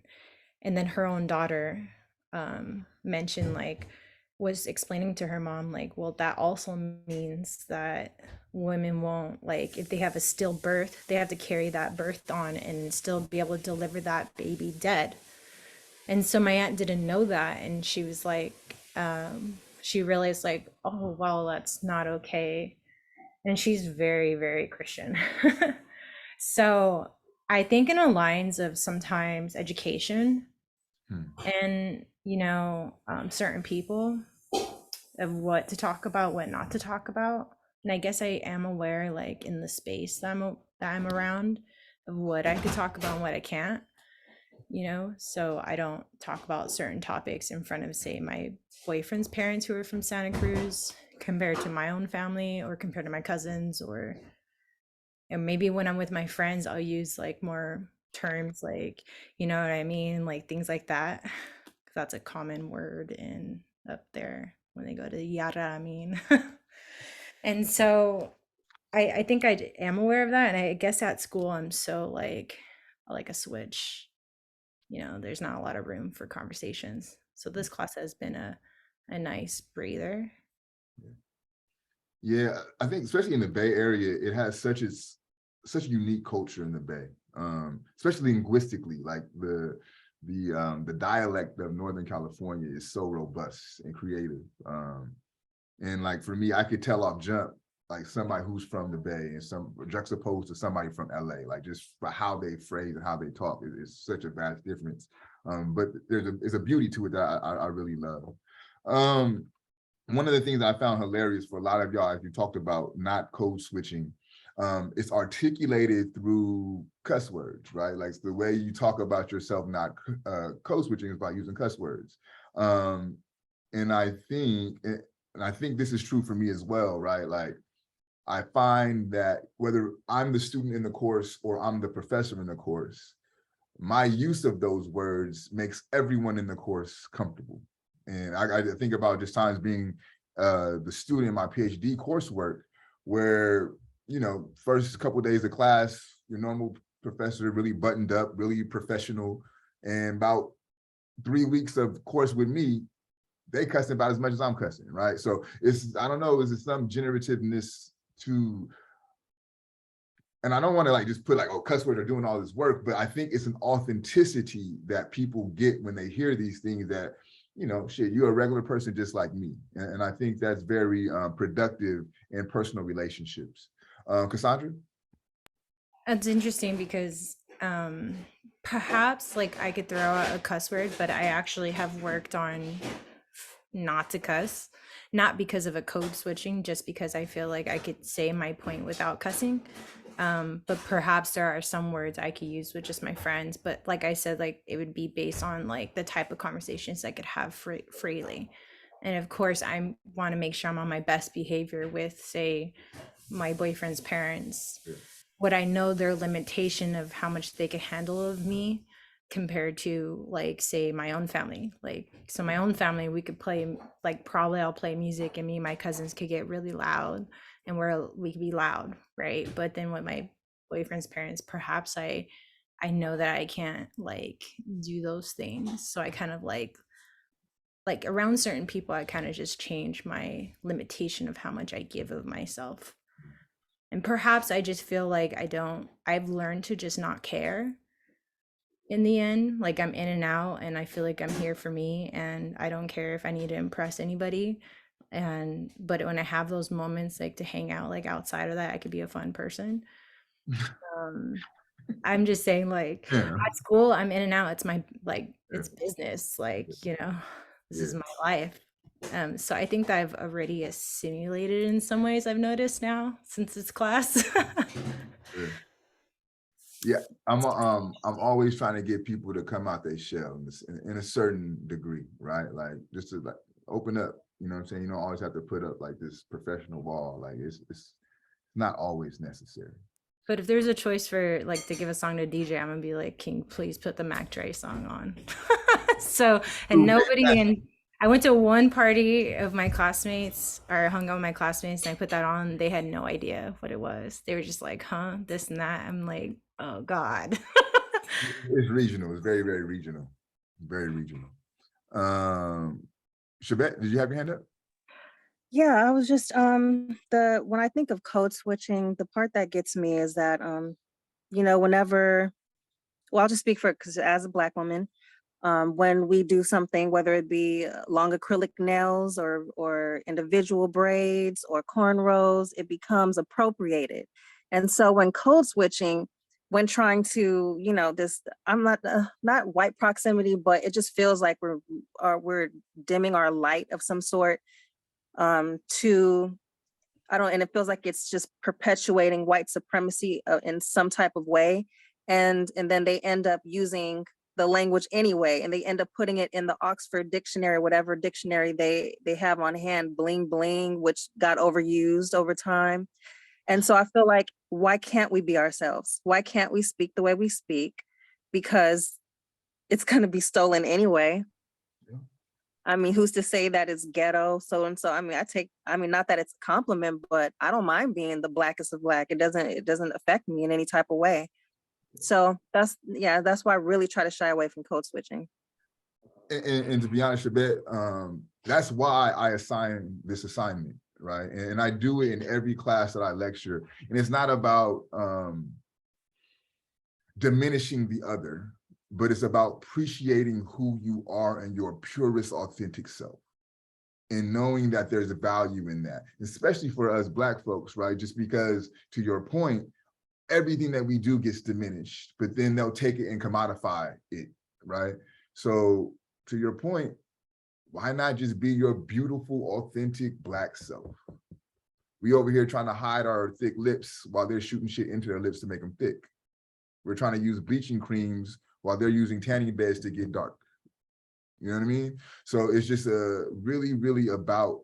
her own daughter mentioned, like, was explaining to her mom, like, well, that also means that women won't, like, if they have a stillbirth, they have to carry that birth on and still be able to deliver that baby dead. And so my aunt didn't know that, and she was like, she realized, like, oh, well, that's not okay. And she's very, very Christian. So I think in the lines of sometimes education and, certain people, of what to talk about, what not to talk about. And I guess I am aware, like, in the space that I'm around, of what I could talk about and what I can't, so I don't talk about certain topics in front of, say, my boyfriend's parents who are from Santa Cruz compared to my own family, or compared to my cousins, and maybe when I'm with my friends, I'll use like more terms, like, you know what I mean, like things like that. 'Cause that's a common word in up there when they go to Yara, I mean. And so I think I am aware of that. And I guess at school, I'm so like a switch, there's not a lot of room for conversations. So this class has been a nice breather. Yeah, I think especially in the Bay Area, it has such a unique culture in the Bay, especially linguistically. Like the dialect of Northern California is so robust and creative. And like for me, I could tell off jump like somebody who's from the Bay and some juxtaposed to somebody from LA, like just for how they phrase and how they talk is such a vast difference. But there's a beauty to it that I really love. One of the things I found hilarious for a lot of y'all, as you talked about not code switching, it's articulated through cuss words, right? Like the way you talk about yourself not code switching is by using cuss words. And I think this is true for me as well, right? Like I find that whether I'm the student in the course or I'm the professor in the course, my use of those words makes everyone in the course comfortable. And I think about just times being the student in my PhD coursework where, first couple of days of class, your normal professor really buttoned up, really professional. And about 3 weeks of course with me, they cussing about as much as I'm cussing, right? So I don't know, is it some generativeness to, and I don't want to like just put like, oh, cuss words are doing all this work, but I think it's an authenticity that people get when they hear these things that, shit, you're a regular person just like me. And I think that's very productive in personal relationships. Cassandra? It's interesting because perhaps like I could throw out a cuss word, but I actually have worked on not to cuss, not because of a code switching, just because I feel like I could say my point without cussing. But perhaps there are some words I could use with just my friends. But like I said, like it would be based on like the type of conversations I could have freely. And of course, I want to make sure I'm on my best behavior with, say, my boyfriend's parents. Would I know their limitation of how much they could handle of me compared to, like, say, my own family? Like, so my own family, we could play, like, probably I'll play music and me and my cousins could get really loud and we could be loud, right? But then with my boyfriend's parents, perhaps I know that I can't like do those things. So I kind of like around certain people, I kind of just change my limitation of how much I give of myself. And perhaps I just feel like I've learned to just not care in the end. Like I'm in and out and I feel like I'm here for me and I don't care if I need to impress anybody. But when I have those moments like to hang out, like outside of that, I could be a fun person. I'm just saying, like, at school, I'm in and out. It's my, like, it's business. Like, this is my life. So I think that I've already assimilated in some ways, I've noticed now since it's class. Yeah, I'm always trying to get people to come out their shell in a certain degree, right? Like just to like open up, you know what I'm saying? You don't always have to put up like this professional wall. Like it's not always necessary. But if there's a choice for like to give a song to DJ, I'm gonna be like, can you please put the Mac Dre song on? So, and I went to one party of my classmates or hung out with my classmates and I put that on. They had no idea what it was. They were just like, huh, this and that. I'm like, oh God. It's regional. It's very, very regional. Very regional. Shabette, did you have your hand up? Yeah, I was just when I think of code switching, the part that gets me is that whenever, well, I'll just speak for, because as a Black woman, when we do something, whether it be long acrylic nails or individual braids or cornrows, it becomes appropriated. And so when code switching, when trying to, I'm not white proximity, but it just feels like we're dimming our light of some sort and it feels like it's just perpetuating white supremacy in some type of way. And then they end up using the language anyway, and they end up putting it in the Oxford dictionary, whatever dictionary they have on hand, bling bling, which got overused over time. And so I feel like, why can't we be ourselves? Why can't we speak the way we speak? Because it's going to be stolen anyway. I mean, who's to say that it's ghetto? So and so. I mean, not that it's a compliment, but I don't mind being the Blackest of Black. It doesn't affect me in any type of way. So that's why I really try to shy away from code switching. And to be honest, Shabette, that's why I assign this assignment, right? And I do it in every class that I lecture. And it's not about diminishing the other, but it's about appreciating who you are and your purest, authentic self. And knowing that there's a value in that, especially for us Black folks, right? Just because, to your point, everything that we do gets diminished, but then they'll take it and commodify it, right? So to your point, why not just be your beautiful, authentic Black self? We over here trying to hide our thick lips while they're shooting shit into their lips to make them thick. We're trying to use bleaching creams while they're using tanning beds to get dark. You know what I mean? So it's just really, really about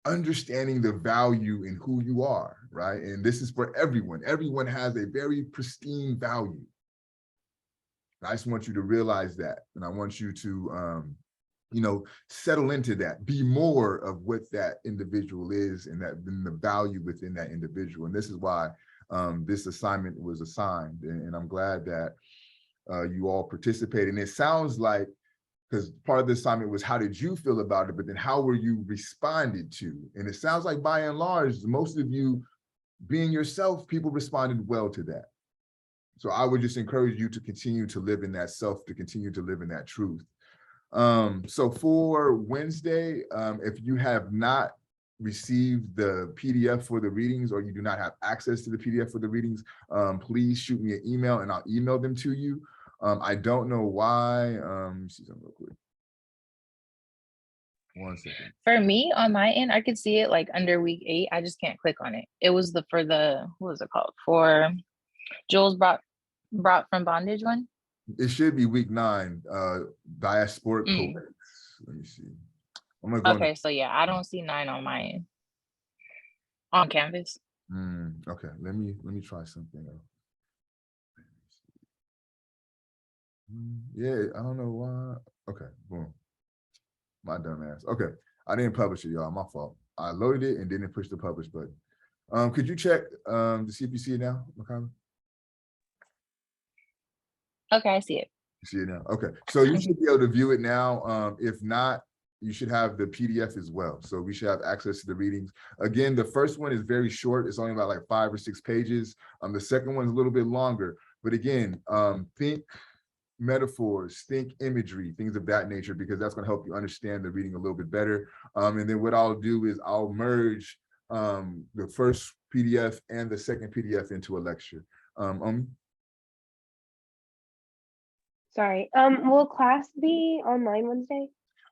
understanding the value in who you are, right? And this is for everyone. Everyone has a very pristine value. I just want you to realize that. And I want you to, settle into that, be more of what that individual is and the value within that individual. And this is why this assignment was assigned. And I'm glad that you all participated. And it sounds like, because part of the assignment was how did you feel about it, but then how were you responded to? And it sounds like by and large, most of you being yourself, people responded well to that. So I would just encourage you to continue to live in that self, to continue to live in that truth. So for Wednesday, if you have not received the PDF for the readings or you do not have access to the PDF for the readings, please shoot me an email and I'll email them to you. I don't know why. Let me see something real quick. 1 second. For me, on my end, I could see it like under week 8. I just can't click on it. It was for the, what was it called? For Jules brought from bondage one. It should be week 9, diasporic poetics. Let me see. I'm gonna go. Okay, so yeah, I don't see 9 on my end. On Canvas. Okay, let me try something else. Yeah, I don't know why. Okay, boom. My dumb ass. Okay, I didn't publish it, y'all. My fault. I loaded it and didn't push the publish button. Could you check to see if you see it now, Makala? Okay, I see it. You see it now? Okay, so you should be able to view it now. If not, you should have the PDF as well. So we should have access to the readings. Again, the first one is very short. It's only about like 5 or 6 pages. The second one is a little bit longer. But again, think metaphors, think imagery, things of that nature, because that's going to help you understand the reading a little bit better. And then what I'll do is I'll merge the first PDF and the second PDF into a lecture. Sorry. Will class be online Wednesday?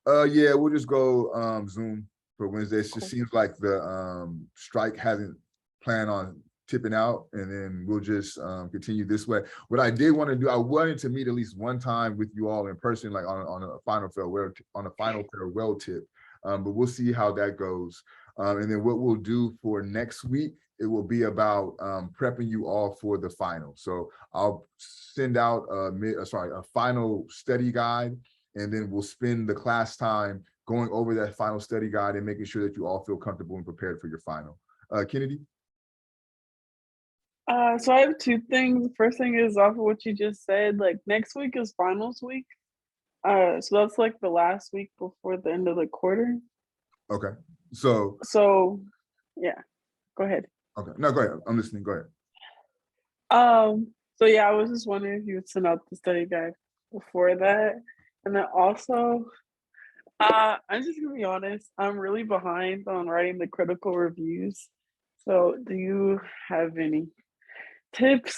Yeah, we'll just go Zoom for Wednesday. It just Cool. seems like the strike hasn't planned on tipping out, and then we'll just continue this way. What I did want to do, I wanted to meet at least one time with you all in person, like on a final farewell tip. But we'll see how that goes. And then what we'll do for next week, it will be about prepping you all for the final. So I'll send out a final study guide, and then we'll spend the class time going over that final study guide and making sure that you all feel comfortable and prepared for your final. Kennedy? So I have 2 things. The first thing is off of what you just said, like next week is finals week. So that's like the last week before the end of the quarter. Okay. So yeah, go ahead. Okay, no, go ahead. I'm listening. Go ahead. So yeah, I was just wondering if you would send out the study guide before that. And then also, I'm just gonna be honest, I'm really behind on writing the critical reviews. So do you have any tips?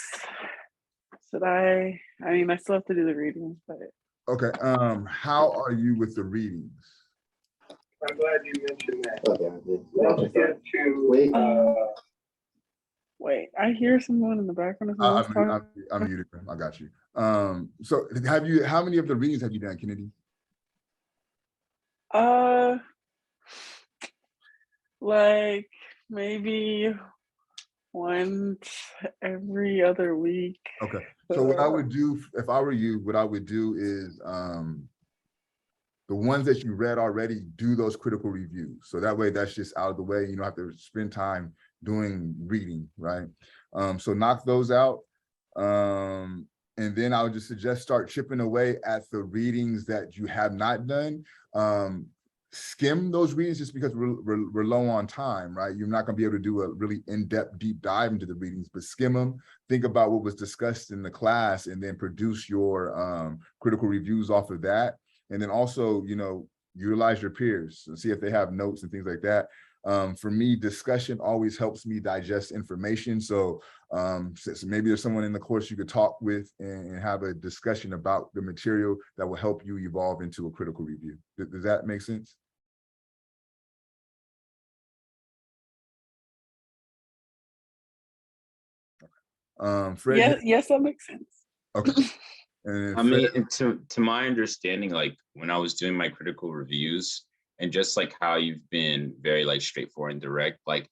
I mean, I still have to do the readings, but. Okay, how are you with the readings? I'm glad you mentioned that. Let's get to, wait, I hear someone in the background. I'm muted. I got you. So how many of the readings have you done, Kennedy? Like maybe once every other week. Okay, so what I would do, if I were you, what I would do is the ones that you read already, do those critical reviews. So that way that's just out of the way. You don't have to spend time doing reading, right? So knock those out. And then I would just suggest start chipping away at the readings that you have not done. Skim those readings just because we're low on time, right? You're not going to be able to do a really in-depth deep dive into the readings, but skim them, think about what was discussed in the class, and then produce your critical reviews off of that. And then also, utilize your peers and see if they have notes and things like that. For me, discussion always helps me digest information. So maybe there's someone in the course you could talk with and have a discussion about the material that will help you evolve into a critical review. Does that make sense? Fred? Yes, that makes sense. Okay. And I mean, to my understanding, like when I was doing my critical reviews, and just like how you've been very like straightforward and direct, like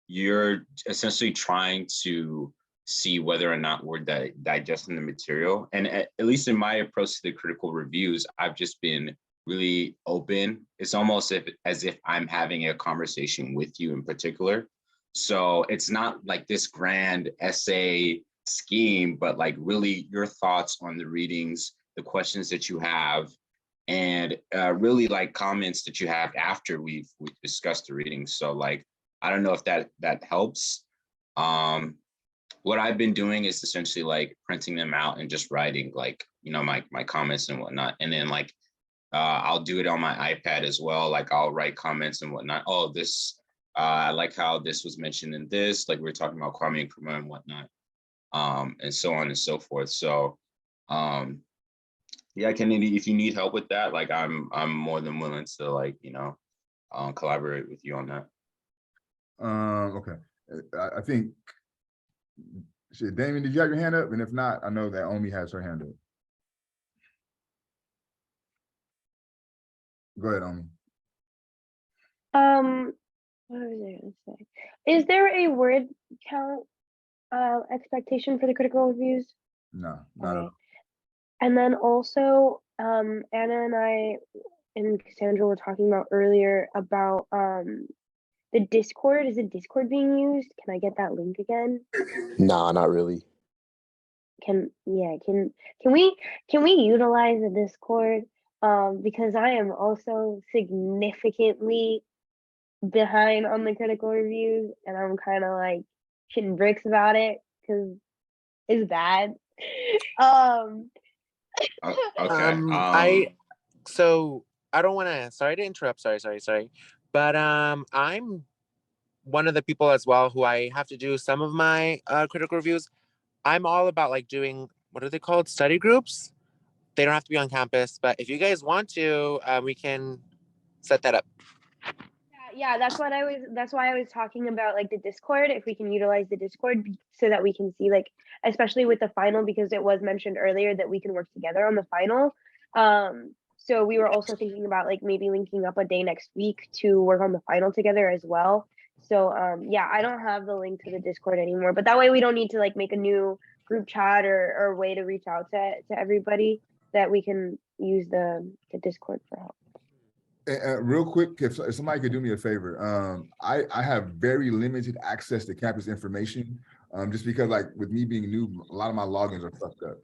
you're essentially trying to see whether or not we're digesting the material. And at least in my approach to the critical reviews, I've just been really open. It's almost as if I'm having a conversation with you in particular. So it's not like this grand essay scheme, but like really your thoughts on the readings, the questions that you have, and really like comments that you have after we've discussed the readings. So like, I don't know if that helps. What I've been doing is essentially like printing them out and just writing like, my comments and whatnot. And then like, I'll do it on my iPad as well. Like I'll write comments and whatnot. Oh, this, I like how this was mentioned in this, like we were talking about Kwame Nkrumah and whatnot, and so on and so forth. So Yeah, Kennedy, if you need help with that, like I'm more than willing to like, collaborate with you on that. Okay. I think, shit, Damien, did you have your hand up? And if not, I know that Omi has her hand up. Go ahead, Omi. What was I gonna say? Is there a word count expectation for the critical reviews? No, not at all. And then also, Anna and I and Cassandra were talking about earlier about the Discord. Is the Discord being used? Can I get that link again? Nah, not really. Can we utilize the Discord? Because I am also significantly behind on the critical reviews, and I'm kind of like shitting bricks about it because it's bad. Okay. So I don't want to. Sorry to interrupt. Sorry. But I'm one of the people as well who I have to do some of my critical reviews. I'm all about like doing, what are they called? Study groups. They don't have to be on campus, but if you guys want to, we can set that up. Yeah, that's why I was talking about like the Discord, if we can utilize the Discord so that we can see, like, especially with the final, because it was mentioned earlier that we can work together on the final. So we were also thinking about like maybe linking up a day next week to work on the final together as well. So yeah, I don't have the link to the Discord anymore, but that way we don't need to like make a new group chat or way to reach out to everybody, that we can use the Discord for help. Real quick, if somebody could do me a favor, I have very limited access to campus information, just because like with me being new, a lot of my logins are fucked up.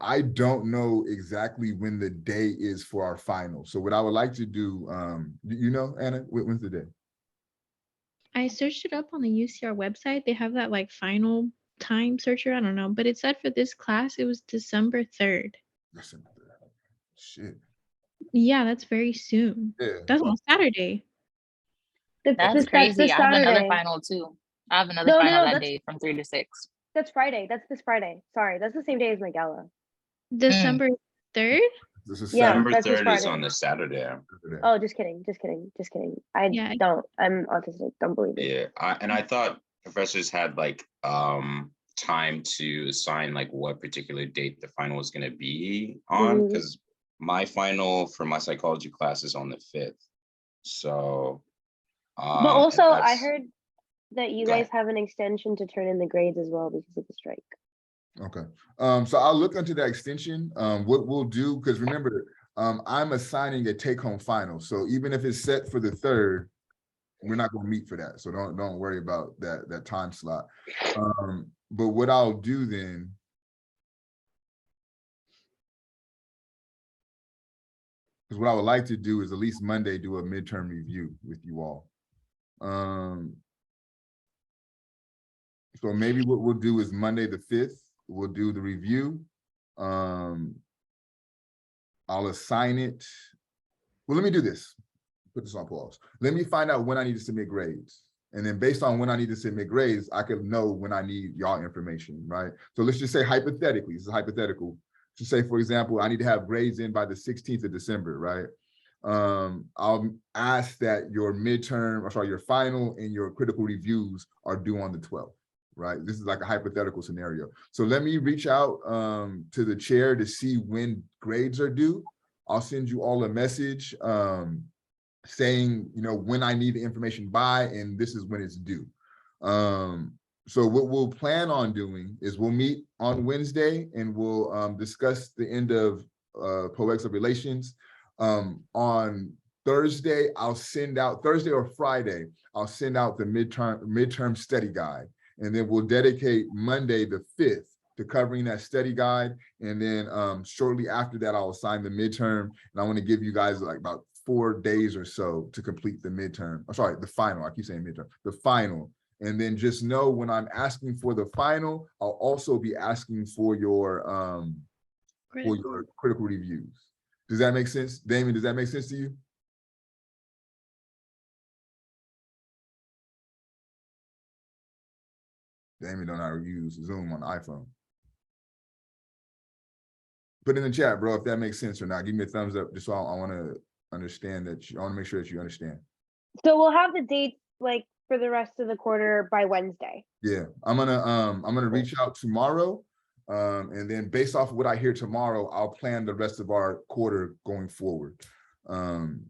I don't know exactly when the day is for our final. So what I would like to do, you know, Anna, when's the day? I searched it up on the UCR website. They have that like final time searcher. I don't know, but it said for this class, it was December 3rd. December 3rd. Shit. Yeah, that's very soon. Yeah. That's on Saturday. That's crazy. I have another final too. I have another final that day from 3 to 6. That's Friday. That's this Friday. Sorry, that's the same day as my gala. December 3rd? This is December 3rd is on the Saturday. Oh, just kidding. I'm autistic. Don't believe it. Yeah, I thought professors had like time to assign like what particular date the final was going to be on, because my final for my psychology class is on the 5th. So but also I heard that you guys have an extension to turn in the grades as well because of the strike. Okay. So I'll look into that extension. What we'll do, because remember, I'm assigning a take-home final. So even if it's set for the 3rd, we're not going to meet for that. So don't worry about that time slot. But what I'll do then, because what I would like to do is at least Monday do a midterm review with you all. So maybe what we'll do is Monday the 5th, we'll do the review. I'll assign it. Well, let me do this. Put this on pause. Let me find out when I need to submit grades. And then based on when I need to submit grades, I can know when I need y'all information, right? So let's just say hypothetically, this is hypothetical. To say, for example, I need to have grades in by the 16th of December, right? I'll ask that your your final and your critical reviews are due on the 12th, right? This is like a hypothetical scenario. So let me reach out to the chair to see when grades are due. I'll send you all a message saying, when I need the information by, and this is when it's due. So what we'll plan on doing is we'll meet on Wednesday and we'll discuss the end of Poetics of Relations. On Thursday, Thursday or Friday, I'll send out the midterm study guide. And then we'll dedicate Monday the 5th to covering that study guide. And then shortly after that, I'll assign the midterm. And I want to give you guys like about 4 days or so to complete the midterm. I'm sorry, the final. I keep saying midterm, the final. And then just know when I'm asking for the final, I'll also be asking for your critical reviews. Does that make sense? Damien, does that make sense to you? Damien don't know how to use Zoom on the iPhone. Put in the chat, bro, if that makes sense or not. Give me a thumbs up, just so I want to understand that. I want to make sure that you understand. So we'll have the dates like for the rest of the quarter by Wednesday. Yeah, I'm gonna reach out tomorrow, and then based off of what I hear tomorrow, I'll plan the rest of our quarter going forward. Okay.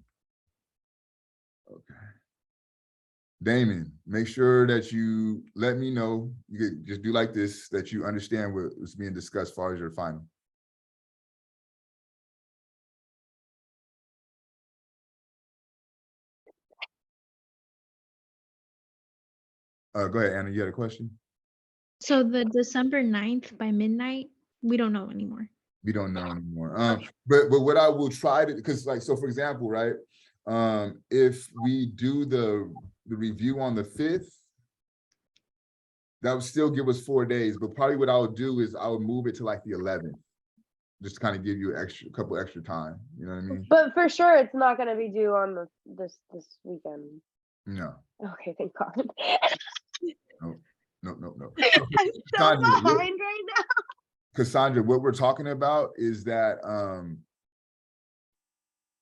Damon, make sure that you let me know. You could just do like this, that you understand what was being discussed as far as your final. Go ahead, Anna, you had a question? So the December 9th by midnight, we don't know anymore. We don't know anymore. But what I will try to, because like, so for example, right, if we do the review on the 5th, that would still give us 4 days, but probably what I'll do is I'll move it to like the 11th, just to kind of give you a couple extra time. You know what I mean? But for sure, it's not going to be due on this weekend. No. Okay, thank God. No. I'm so behind right now. Cassandra, what we're talking about is that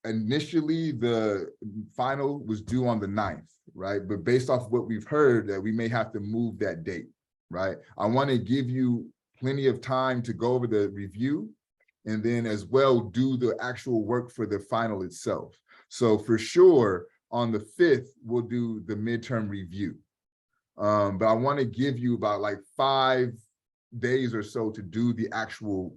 initially the final was due on the 9th, right? But based off what we've heard, that we may have to move that date, right? I want to give you plenty of time to go over the review and then as well do the actual work for the final itself. So for sure, on the 5th, we'll do the midterm review. But I want to give you about like 5 days or so to do the actual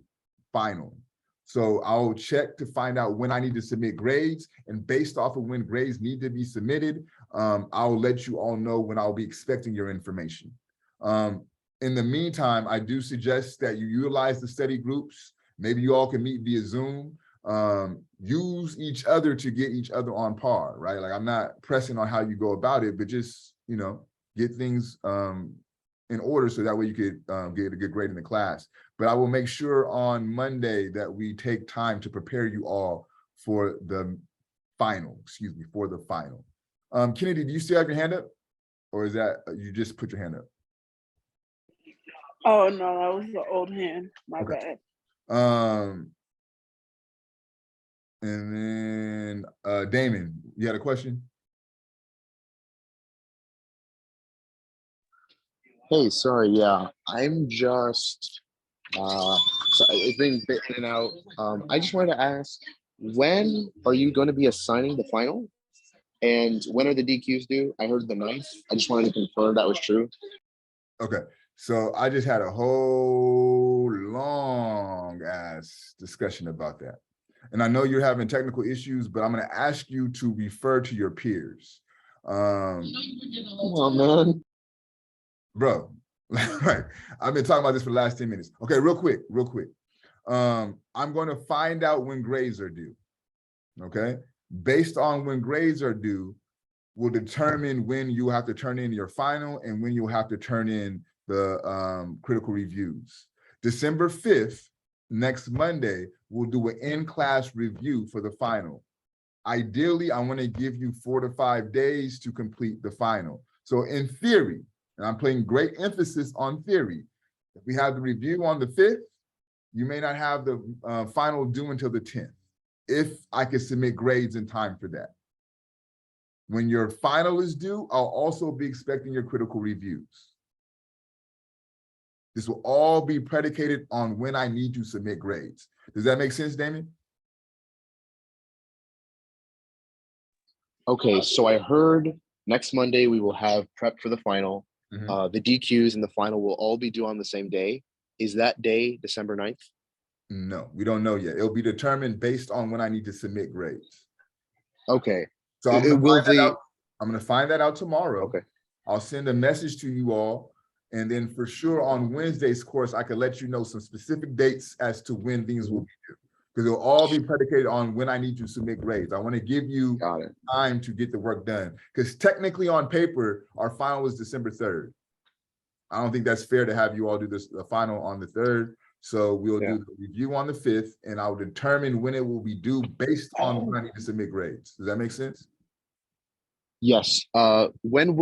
final. So I'll check to find out when I need to submit grades, and based off of when grades need to be submitted, I'll let you all know when I'll be expecting your information. In the meantime, I do suggest that you utilize the study groups. Maybe you all can meet via Zoom. Use each other to get each other on par, right? Like, I'm not pressing on how you go about it, but just, you know, get things in order so that way you could get a good grade in the class. But I will make sure on Monday that we take time to prepare you all for the final, for the final. Kennedy, do you still have your hand up? Or is that, you just put your hand up? Oh, no, that was the old hand. My bad. And then Damon, you had a question? Hey, sorry, yeah, I'm just, so I've been in and out. I just wanted to ask, when are you going to be assigning the final? And when are the DQs due? I heard the 9th. I just wanted to confirm that was true. Okay, so I just had a whole long ass discussion about that. And I know you're having technical issues, but I'm going to ask you to refer to your peers. Come on, man. Bro, right. I've been talking about this for the last 10 minutes. Okay, real quick. I'm going to find out when grades are due. Okay, based on when grades are due, will determine when you have to turn in your final and when you'll have to turn in the critical reviews. December 5th, next Monday, we'll do an in-class review for the final. Ideally, I want to give you 4 to 5 days to complete the final. So in theory, and I'm putting great emphasis on theory, if we have the review on the 5th, you may not have the final due until the 10th, if I can submit grades in time for that. When your final is due, I'll also be expecting your critical reviews. This will all be predicated on when I need to submit grades. Does that make sense, Damien? Okay, so I heard next Monday we will have prep for the final. The DQs and the final will all be due on the same day. Is that day December 9th? No, we don't know yet. It'll be determined based on when I need to submit grades. Okay. So I'm gonna find that out tomorrow. Okay. I'll send a message to you all. And then for sure on Wednesday's course, I can let you know some specific dates as to when things will be due. Because it'll all be predicated on when I need to submit grades. I want to give you time to get the work done. Because technically on paper, our final is December 3rd. I don't think that's fair to have you all do the final on the 3rd. So we'll do the review on the 5th, and I'll determine when it will be due based on when I need to submit grades. Does that make sense? Yes. When will